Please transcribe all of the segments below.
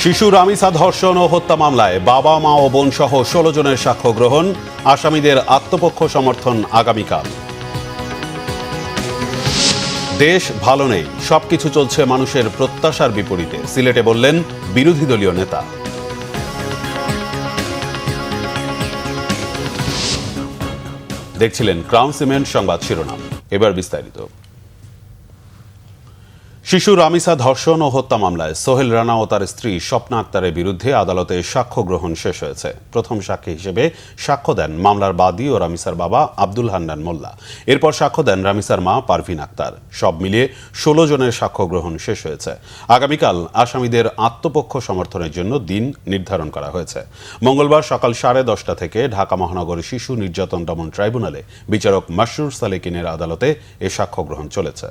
শিশু রামিসা ধর্ষণ ও হত্যা মামলায় বাবা মা ও বোন সহ ১৬ জনের সাক্ষ্য গ্রহণ, আসামিদের আত্মপক্ষ সমর্থন আগামীকাল। দেশ ভালো নেই, সবকিছু চলছে মানুষের প্রত্যাশার বিপরীতে, সিলেটে বললেন বিরোধী দলীয় নেতা। দেখছিলেন ক্রাউন সিমেন্ট সংবাদ শিরোনাম, এবার বিস্তারিত। শিশু রামিসা ধর্ষণ ও হত্যা মামলায় সোহেল রানা ও তার স্ত্রী স্বপ্না আক্তারের বিরুদ্ধে আদালতে সাক্ষ্য গ্রহণ শেষ হয়েছে। প্রথম সাক্ষী হিসেবে সাক্ষ্য দেন মামলার বাদী ও রামিসার বাবা আব্দুল হান্নান মোল্লা। এরপর সাক্ষ্য দেন রামিসার মা পারভিন আক্তার। সব মিলিয়ে ১৬ জনের সাক্ষ্য গ্রহণ শেষ হয়েছে। আগামীকাল আসামিদের আত্মপক্ষ সমর্থনের জন্য দিন নির্ধারণ করা হয়েছে। মঙ্গলবার সকাল 10:30 থেকে ঢাকা মহানগর শিশু নির্যাতন দমন ট্রাইব্যুনালে বিচারক মাসরুর সালেকিনের আদালতে এ সাক্ষ্য গ্রহণ চলেছে।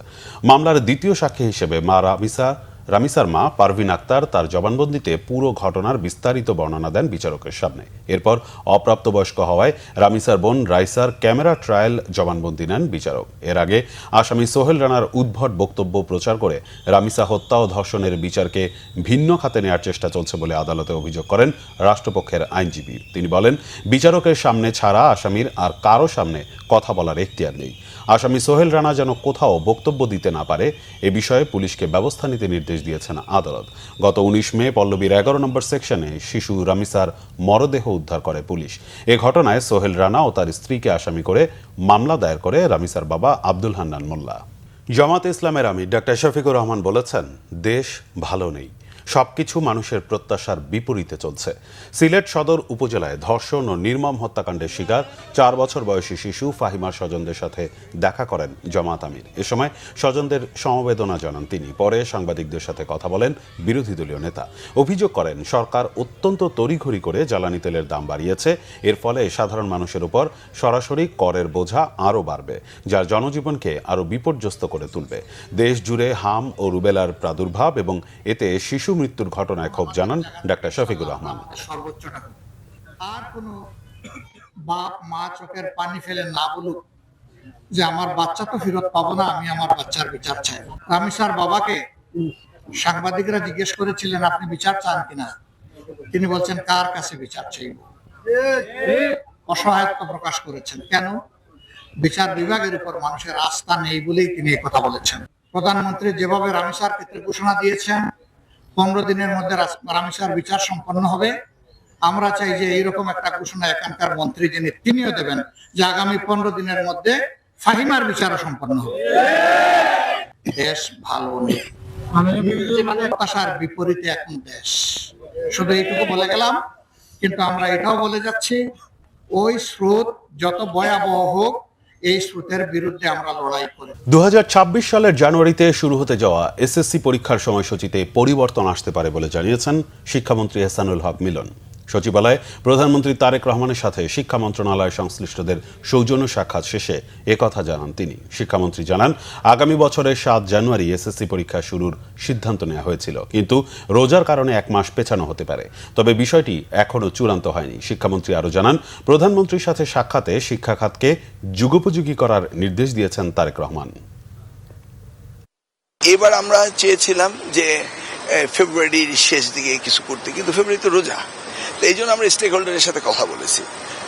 মামলার দ্বিতীয় সাক্ষী হিসেবে রামিসার মা পারভিন আক্তার তার জবানবন্দিতে পুরো ঘটনার বিস্তারিত বর্ণনা দেন বিচারকের সামনে। এরপর অপ্রাপ্তবয়স্ক হওয়ায় রামিসার বোন রাইসার ক্যামেরা ট্রায়াল জবানবন্দি নেন বিচারক। এর আগে আসামি সোহেল রানার উদ্ভট বক্তব্য প্রচার করে রামিসা হত্যা ও ধর্ষণের বিচারকে ভিন্ন খাতে নেওয়ার চেষ্টা চলছে বলে আদালতে অভিযোগ করেন রাষ্ট্রপক্ষের আইনজীবী। তিনি বলেন, বিচারকের সামনে ছাড়া আসামির আর কারো সামনে কথা বলার এখতিয়ার নেই। আসামি সোহেল রানা যেন কোথাও বক্তব্য দিতে না পারে এ বিষয়ে পুলিশকে ব্যবস্থা নিতে নির্দেশ দিয়েছেন আদালত। গত ১৯ মে পল্লবীর ১১ নম্বর সেকশনে শিশু রামিসার মরদেহ উদ্ধার করে পুলিশ। এ ঘটনায় সোহেল রানা ও তার স্ত্রীকে আসামি করে মামলা দায়ের করে রামিসার বাবা আব্দুল হান্নান মোল্লা। জামায়াতে ইসলামের আমির ডক্টর শফিকুর রহমান বলেছেন, দেশ ভালো নেই, সবকিছু মানুষের প্রত্যাশার বিপরীতে চলছে। সিলেট সদর উপজেলায় ধর্ষণ ও নির্মম হত্যাকাণ্ডের শিকার ৪ বছর বয়সী শিশু ফাহিমার স্বজনদের সাথে দেখা করেন জামায়াত আমির। এ সময় স্বজনদের সমবেদনা জানান তিনি। পরে সাংবাদিকদের সাথে কথা বলেন বিরোধী দলীয় নেতা। অভিযোগ করেন, সরকার অত্যন্ত তড়িঘড়ি করে জ্বালানি তেলের দাম বাড়িয়েছে। এর ফলে সাধারণ মানুষের উপর সরাসরি করের বোঝা আরও বাড়বে, যা জনজীবনকে আরও বিপর্যস্ত করে তুলবে। দেশ জুড়ে হাম ও রুবেলার প্রাদুর্ভাব এবং এতে শিশু মৃত্যুর ঘটনায় ক্ষোভ জানান ডক্টর শফিকুর রহমান। সর্বোচ্চটা আর কোনো বাপ মা চোখের পানি ফেলে না বলুক যে আমার বাচ্চা তো ফেরত পাবো না, আমি আমার বাচ্চার বিচার চাই। রামিসার বাবাকে সাংবাদিকরা জিজ্ঞেস করেছিলেন, আপনি বিচার চান কিনা? তিনি বলছেন, কার কাছে বিচার চাইব? অসহায়ত্ব প্রকাশ করেছেন। কেন? বিচার বিভাগের উপর মানুষের আস্থা নেই বলেই তিনি এই কথা বলেছেন। প্রধানমন্ত্রী যেভাবে রামিসার ক্ষেত্রে ঘোষণা দিয়েছেন 15 দিনের মধ্যে রামিসার বিচার সম্পন্ন হবে, আমরা চাই যে এইরকম একটা ঘোষণা এখানকার মন্ত্রী যিনি তিনিও দেবেন যে আগামী 15 দিনের মধ্যে ফাহিমার বিচারও সম্পন্ন হবে। দেশ ভালো নেই, প্রত্যাশার বিপরীতে এখন দেশ। শুধু এইটুকু বলে গেলাম, কিন্তু আমরা এটাও বলে যাচ্ছি, ওই স্রোত যত ভয়াবহ হোক, এই স্রোতের বিরুদ্ধে আমরা লড়াই করি। ২০২৬ সালের জানুয়ারিতে শুরু হতে যাওয়া এসএসসি পরীক্ষার সময়সূচিতে পরিবর্তন আসতে পারে বলে জানিয়েছেন শিক্ষামন্ত্রী এহসানুল হক মিলন। সচিবালয়ে প্রধানমন্ত্রী তারেক রহমানের সাথে শিক্ষা মন্ত্রণালয় সংশ্লিষ্টদের সৌজন্য সাক্ষাৎ শেষে একথা জানান তিনি। শিক্ষামন্ত্রী জানান, আগামী বছরের ৭ জানুয়ারি এসএসসি পরীক্ষা শুরুর সিদ্ধান্ত নেওয়া হয়েছিল, কিন্তু রোজার কারণে ১ মাস পেছানো হতে পারে। তবে বিষয়টি এখনও চূড়ান্ত হয়নি। শিক্ষামন্ত্রী আরও জানান, প্রধানমন্ত্রীর সাথে সাক্ষাতে শিক্ষা খাতকে যুগোপযোগী করার নির্দেশ দিয়েছেন তারেক রহমান। এবার আমরা চেয়েছিলাম যে ফেব্রুয়ারির শেষ দিকে কিছু করতে, কিন্তু ফেব্রুয়ারি তো রোজা। এই জন্য আমরা স্টেক হোল্ডারের সাথে কথা বলেছি,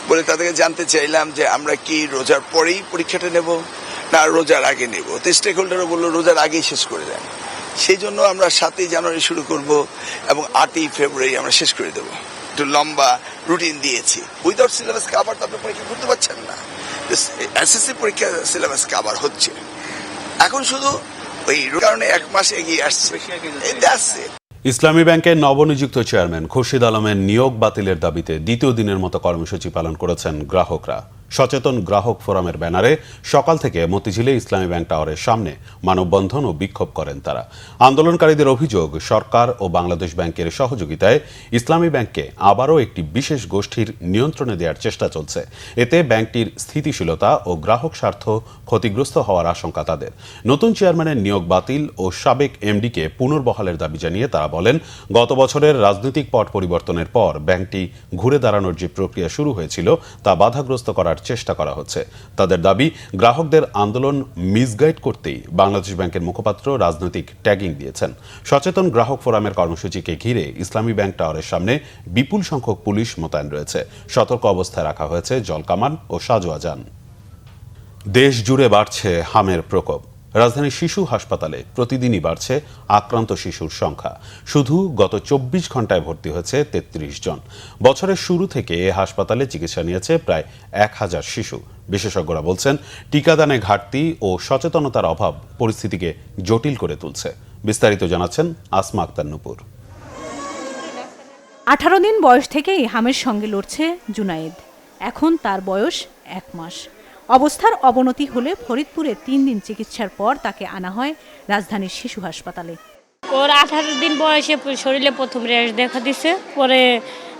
বলে তাদেরকে জানতে চাইলাম যে আমরা কি রোজার পরেই পরীক্ষাটা নেব না রোজার আগে নেব। তো স্টেক হোল্ডারও বললো রোজার আগেই শেষ করে দেন। সেই জন্য আমরা 7ই জানুয়ারি শুরু করব এবং 8ই ফেব্রুয়ারি আমরা শেষ করে দেবো। একটু লম্বা রুটিন দিয়েছি। উইদাউট সিলেবাস কাভার তো আপনি পরীক্ষা করতে পারছেন না। এসএসসি পরীক্ষা সিলেবাস কাভার হচ্ছে, এখন শুধু ওই কারণে 1 মাস এগিয়ে আসছে। ইসলামী ব্যাংকের নবনিযুক্ত চেয়ারম্যান খুরশিদ আলমের নিয়োগ বাতিলের দাবিতে দ্বিতীয় দিনের মতো কর্মসূচি পালন করেছেন গ্রাহকরা। সচেতন গ্রাহক ফোরামের ব্যানারে সকাল থেকে মতিঝিলে ইসলামী ব্যাংক টাওয়ারের সামনে মানববন্ধন ও বিক্ষোভ করেন তারা। আন্দোলনকারীদের অভিযোগ, সরকার ও বাংলাদেশ ব্যাংকের সহযোগিতায় ইসলামী ব্যাংককে আবারও একটি বিশেষ গোষ্ঠীর নিয়ন্ত্রণে দেওয়ার চেষ্টা চলছে। এতে ব্যাংকটির স্থিতিশীলতা ও গ্রাহক স্বার্থ ক্ষতিগ্রস্ত হওয়ার আশঙ্কা তাদের। নতুন চেয়ারম্যানের নিয়োগ বাতিল ও সাবেক এমডিকে পুনর্বহালের দাবি জানিয়ে তারা বলেন, গত বছরের রাজনৈতিক পট পরিবর্তনের পর ব্যাংকটি ঘুরে দাঁড়ানোর যে প্রক্রিয়া শুরু হয়েছিল তা বাধাগ্রস্ত করার চেষ্টা করা হচ্ছে। তাদের দাবি, গ্রাহকদের আন্দোলন মিসগাইড করতেই বাংলাদেশ ব্যাংকের মুখপাত্র রাজনৈতিক ট্যাগিং দিয়েছেন। সচেতন গ্রাহক ফোরামের কর্মসূচিকে ঘিরে ইসলামী ব্যাংক টাওয়ারের সামনে বিপুল সংখ্যক পুলিশ মোতায়েন রয়েছে। সতর্ক অবস্থায় রাখা হয়েছে জলকামান ও সাজোয়া যান। দেশ জুড়ে বাড়ছে হামের প্রকোপ। রাজধানীর শিশু হাসপাতালে প্রতিদিনই বাড়ছে আক্রান্ত শিশুর সংখ্যা। শুধু গত 24 ঘন্টায় ভর্তি হয়েছে 33 জন। বছরের শুরু থেকে এ হাসপাতালে চিকিৎসা নিয়েছে প্রায় 1000 শিশু। বিশেষজ্ঞরা বলছেন, টিকাদানে ঘাটতি ও সচেতনতার অভাব পরিস্থিতিকে জটিল করে তুলছে। বিস্তারিত জানাচ্ছেন আসমা আক্তার নূপুর। 18 দিন বয়স থেকেই হামের সঙ্গে লড়ছে জুনায়েদ। এখন তার বয়স 1 মাস। অবস্থার অবনতি হলে ফরিদপুরে 3 দিন চিকিৎসার পর তাকে আনা হয় রাজধানীর শিশু হাসপাতালে। ওর 18 দিন বয়সে শরীরে প্রথম র্যাশ দেখা দিছে। পরে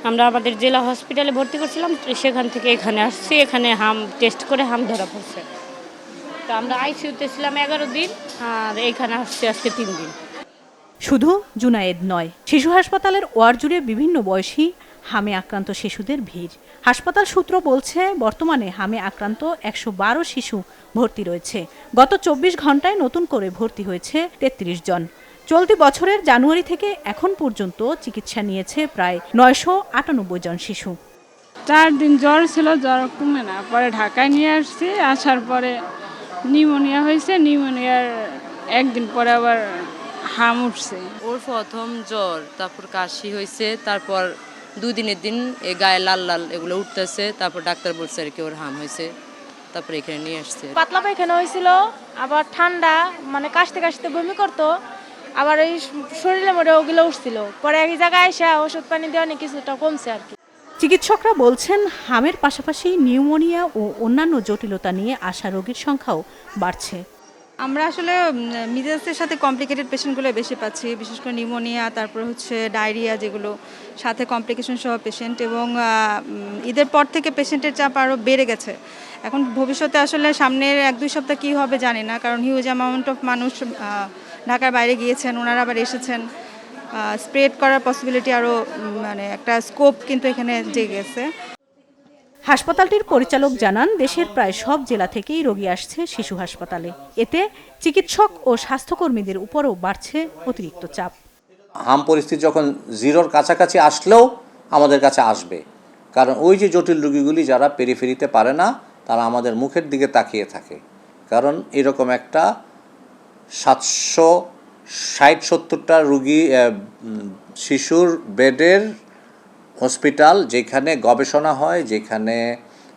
আমরা আমাদের জেলা হসপিটালে ভর্তি করছিলাম, সেখান থেকে এখানে আসছি। এখানে হাম টেস্ট করে হাম ধরা পড়ছে। তো আমরা আইসিইউতে ছিলাম 11 দিন, আর এখানে আসছি আজকে 3 দিন। শুধু জুনায়েদ নয়, শিশু হাসপাতালের ওয়ার্ড জুড়ে বিভিন্ন বয়সী হামে আক্রান্ত শিশুদের ভিড়। হাসপাতাল সূত্র বলছে, বর্তমানে হামে আক্রান্ত 112 শিশু ভর্তি রয়েছে। গত 24 ঘন্টায় নতুন করে ভর্তি হয়েছে 33 জন। চলতি বছরের জানুয়ারি থেকে এখন পর্যন্ত চিকিৎসা নিয়েছে প্রায় 998 জন শিশু। 4 দিন জ্বর ছিল, জ্বর কমে না, পরে ঢাকায় নিয়ে আসছি। আসার পরে নিউমোনিয়া হয়েছে, নিউমোনিয়ার একদিন পরে আবার হাম উঠছে। ওর প্রথম জ্বর, তারপর কাশি হয়েছে, তারপর 2 দিনের দিন গায়ে লাল লাল এগুলো উঠতেছে। তারপর ডাক্তার বলছে আর কি ওর হাম হয়েছে, তারপর এখানে নিয়ে আসছে। পাতলা পায়খানা হয়েছিল, আবার ঠান্ডা, মানে কাশতে কাশতে বমি করতো, আবার এই শরীরের মধ্যে ওগুলো উঠছিল। পরে এক জায়গায় এসে ওষুধ পানি দেওয়া নিয়ে কিছুটা কমছে আর কি। চিকিৎসকরা বলছেন, হামের পাশাপাশি নিউমোনিয়া ও অন্যান্য জটিলতা নিয়ে আসা রোগীর সংখ্যাও বাড়ছে। আমরা আসলে মিজাজের সাথে কমপ্লিকেটেড পেশেন্টগুলো বেশি পাচ্ছি, বিশেষ করে নিউমোনিয়া, তারপর হচ্ছে ডায়রিয়া, যেগুলো সাথে কমপ্লিকেশন সহ পেশেন্ট। এবং ঈদের পর থেকে পেশেন্টের চাপ আরও বেড়ে গেছে। এখন ভবিষ্যতে আসলে সামনের 1-2 সপ্তাহ কী হবে জানি না, কারণ হিউজ অ্যামাউন্ট অফ মানুষ ঢাকার বাইরে গিয়েছেন, ওনারা আবার এসেছেন। স্প্রেড করার পসিবিলিটি আরও, মানে একটা স্কোপ কিন্তু এখানে জেগে গেছে। হাসপাতালটির পরিচালক জানান, দেশের প্রায় সব জেলা থেকেই রোগী আসছে শিশু হাসপাতালে। এতে চিকিৎসক ও স্বাস্থ্যকর্মীদের উপরও বাড়ছে অতিরিক্ত চাপ। হাম পরিস্থিতি যখন 0-র কাছাকাছি আসলেও আমাদের কাছে আসবে, কারণ ওই যে জটিল রোগীগুলি যারা পেরিফেরিতে পারে না, তারা আমাদের মুখের দিকে তাকিয়ে থাকে। কারণ এরকম একটা 760-70টা রোগী শিশুর বেডের হসপিটাল, যেখানে গবেষণা হয়, যেখানে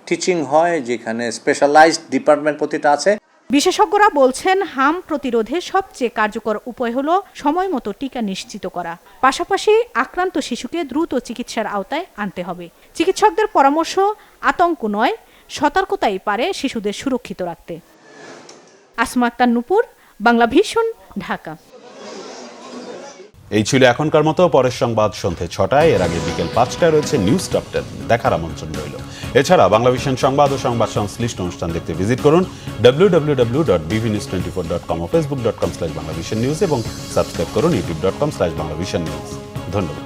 টিচিং হয়, যেখানে স্পেশালাইজড ডিপার্টমেন্ট প্রতিটা আছে। বিশেষজ্ঞরা বলছেন, হাম প্রতিরোধে সবচেয়ে কার্যকর উপায় হলো সময় মতো টিকা নিশ্চিত করা। পাশাপাশি আক্রান্ত শিশুকে দ্রুত চিকিৎসার আওতায় আনতে হবে। চিকিৎসকদের পরামর্শ, আতঙ্ক নয়, সতর্কতাই পারে শিশুদের সুরক্ষিত রাখতে। আসমা আক্তার নূপুর, বাংলা ভিশন, ঢাকা। এই ছিল এখনকার মতো। পরের সংবাদ সন্ধ্যে 6টায়। এর আগে বিকেল 5টায় রয়েছে নিউজ টপ 10। দেখার আমন্ত্রণ রইল। এছাড়া বাংলা ভিশন সংবাদ ও সংবাদ সংশ্লিষ্ট অনুষ্ঠান দেখতে ভিজিট করুন www.bvnews24.com ও facebook.com/banglavisionnews এবং সাবস্ক্রাইব করুন youtube.com/banglavisionnews। ধন্যবাদ।